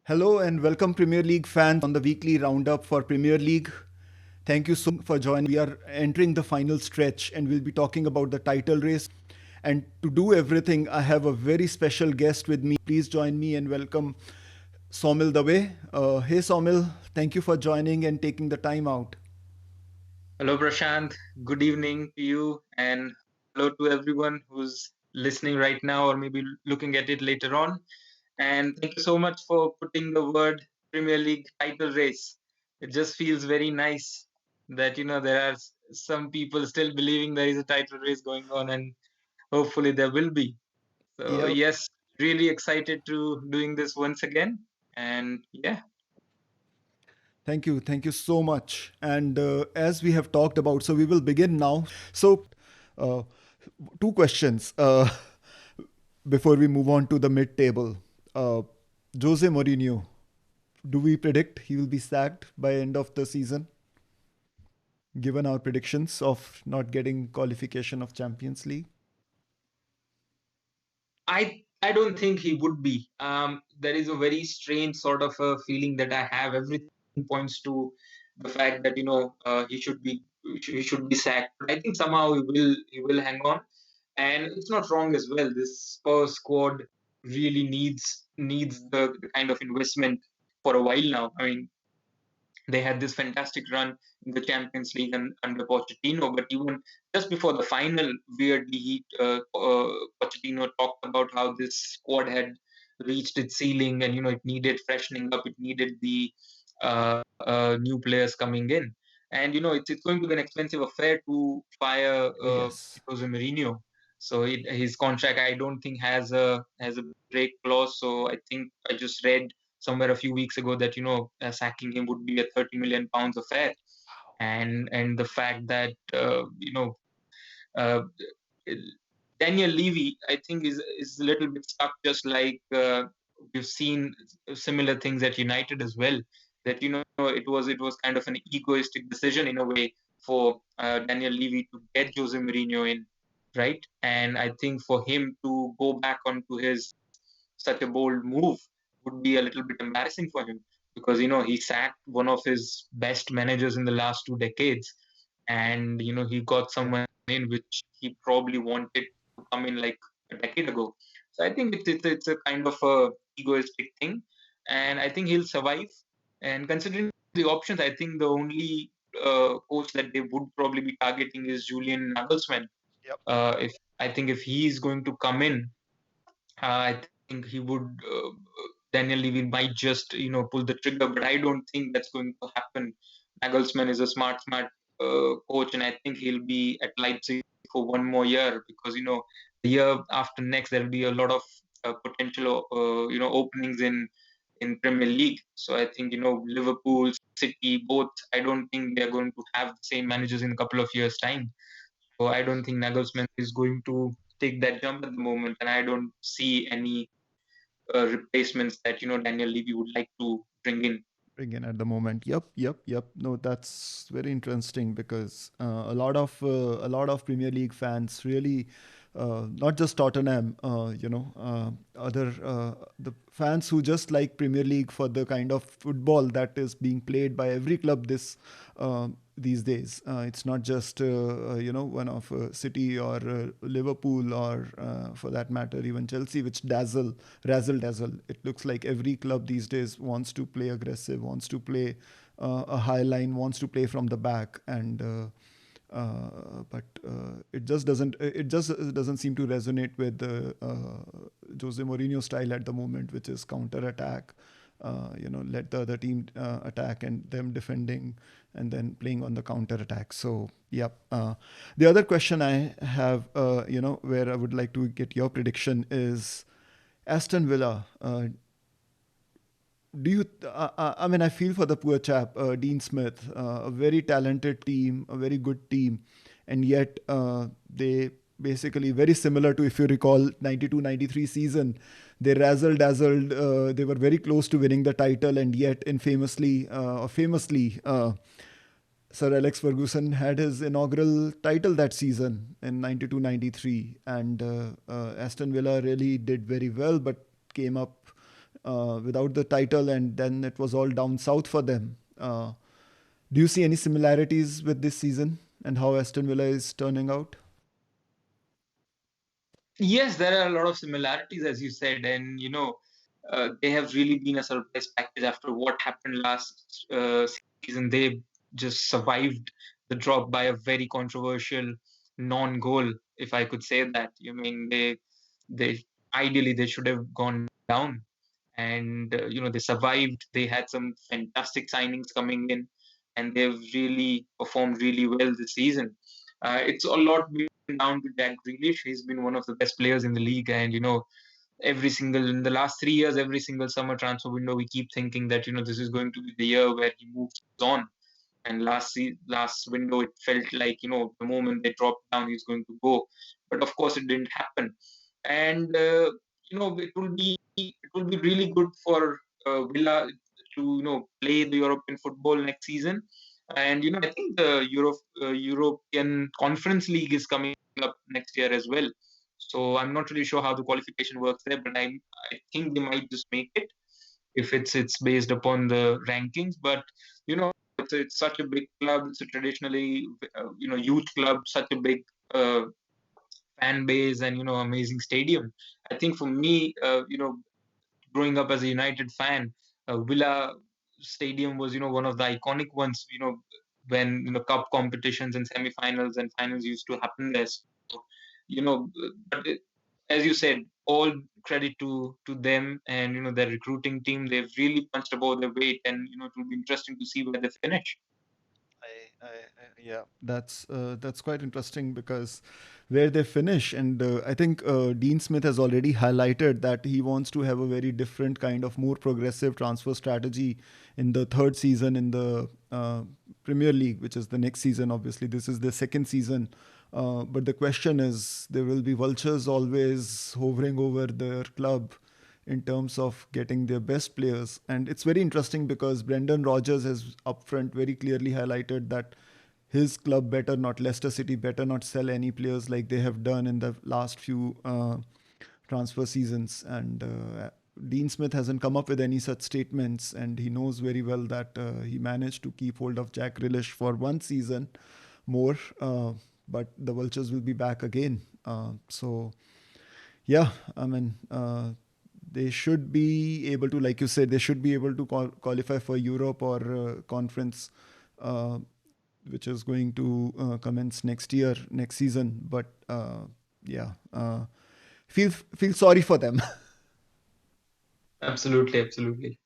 Hello and welcome Premier League fans on the weekly roundup for Premier League. Thank you so much for joining. We are entering the final stretch and we'll be talking about the title race. And to do everything, I have a very special guest with me. Please join me and welcome Somil Dave. Hey Somil, thank you for joining and taking the time out. Hello, Prashant. Good evening to you, and hello to everyone who's listening right now or maybe looking at it later on. And thank you so much for putting the word Premier League title race. It just feels very nice that there are some people still believing there is a title race going on, and hopefully there will be. So Yep. yes, really excited to doing this once again. And yeah, Thank you. Thank you so much. And as we have talked about, so we will begin now. So, uh, two questions before we move on to the mid table. Uh, Jose Mourinho, do we predict he will be sacked by end of the season, given our predictions of not getting qualification of Champions League? I don't think he would be. There is a very strange sort of a feeling that I have. Everything points to the fact that he should be sacked. But I think somehow he will hang on, and it's not wrong as well. This Spurs squad really needs the kind of investment for a while now. I mean, they had this fantastic run in the Champions League under Pochettino, but even just before the final, weirdly, Pochettino talked about how this squad had reached its ceiling, and it needed freshening up, it needed the new players coming in, and it's going to be an expensive affair to fire Yes. Jose Mourinho. So his contract, I don't think has a break clause. So I think I just read somewhere a few weeks ago that sacking him would be a 30 million pounds affair, and the fact that uh, Daniel Levy, I think, is a little bit stuck, just like we've seen similar things at United as well. That it was kind of an egoistic decision in a way for Daniel Levy to get Jose Mourinho in, right? And I think for him to go back onto his such a bold move would be a little bit embarrassing for him, because he sacked one of his best managers in the last 2 decades, and he got Yep. someone in which he probably wanted to come in like a decade ago. So I think it's a kind of a egoistic thing, and I think he'll survive. And considering the options, I think the only coach that they would probably be targeting is Julian Nagelsmann. Yep. If I think if he is going to come in, I think he would. Daniel Levy might just pull the trigger, but I don't think that's going to happen. Nagelsmann is a smart coach, and I think he'll be at Leipzig for one more year, because the year after next there'll be a lot of potential openings in Premier League. So I think Liverpool, City, both. I don't think they're going to have the same managers in a couple of years' time. So I don't think Nagelsmann is going to take that jump at the moment, and I don't see any replacements that Daniel Levy would like to bring in. Again at the moment. Yep, yep, yep. No, that's very interesting because a lot of Premier League fans really, not just Tottenham, other the fans who just like Premier League for the kind of football that is being played by every club these days. It's not just one of City or Liverpool or for that matter even Chelsea, which razzle dazzle. It looks like every club these days wants to play aggressive, wants to play a high line, wants to play from the back, and but it just doesn't seem to resonate with Jose Mourinho style at the moment, which is counter attack. Let the other team attack and them defending and then playing on the counter attack. So, yep. The other question I have, where I would like to get your prediction is Aston Villa. Do you? I mean, I feel for the poor chap, Dean Smith, a very talented team, a very good team, and yet they basically very similar to, if you recall, 92-93 season. They razzle dazzled. They were very close to winning the title, and yet, famously, Sir Alex Ferguson had his inaugural title that season in 92-93, and Aston Villa really did very well, but came up. without the title, and then it was all down south for them. Do you see any similarities with this season and how Aston Villa is turning out? Yes, there are a lot of similarities, as you said, and they have really been a surprise package after what happened last season. They just survived the drop by a very controversial non-goal, if I could say that. You mean they ideally they should have gone down, and they survived. They had some fantastic signings coming in, and they've really performed really well this season. It's a lot been down to Jack Grealish. He's been one of the best players in the league, and every single in the last 3 years, every single summer transfer window, we keep thinking that this is going to be the year where he moves on. And last window, it felt like the moment they dropped down, he's going to go, but of course, it didn't happen. And it will be really good for Villa to play the European football next season. And I think the European Conference League is coming up next year as well. So I'm not really sure how the qualification works there, but I think they might just make it if it's based upon the rankings. But you know, it's such a big club. It's a traditionally youth club, such a big fan base, and amazing stadium. I think for me, growing up as a United fan, Villa Stadium was one of the iconic ones. When cup competitions and semi-finals and finals used to happen there. So, but as you said, all credit to them and their recruiting team. They've really punched above their weight, and it will be interesting to see where they finish. Yeah, that's quite interesting because where they finish, and I think Dean Smith has already highlighted that he wants to have a very different kind of more progressive transfer strategy in the third season in the Premier League, which is the next season. Obviously, this is the second season, but the question is, there will be vultures always hovering over their club in terms of getting their best players. And it's very interesting because Brendan Rodgers has upfront very clearly highlighted that his club better not, Leicester City better not sell any players like they have done in the last few transfer seasons. And Dean Smith hasn't come up with any such statements, and he knows very well that he managed to keep hold of Jack Grealish for one season more, but the Vultures will be back again. So yeah, I mean, they should be able to, like you said, they should be able to qualify for Europe or conference, uh, which is going to commence next year, next season. But yeah, feel sorry for them. Absolutely, absolutely.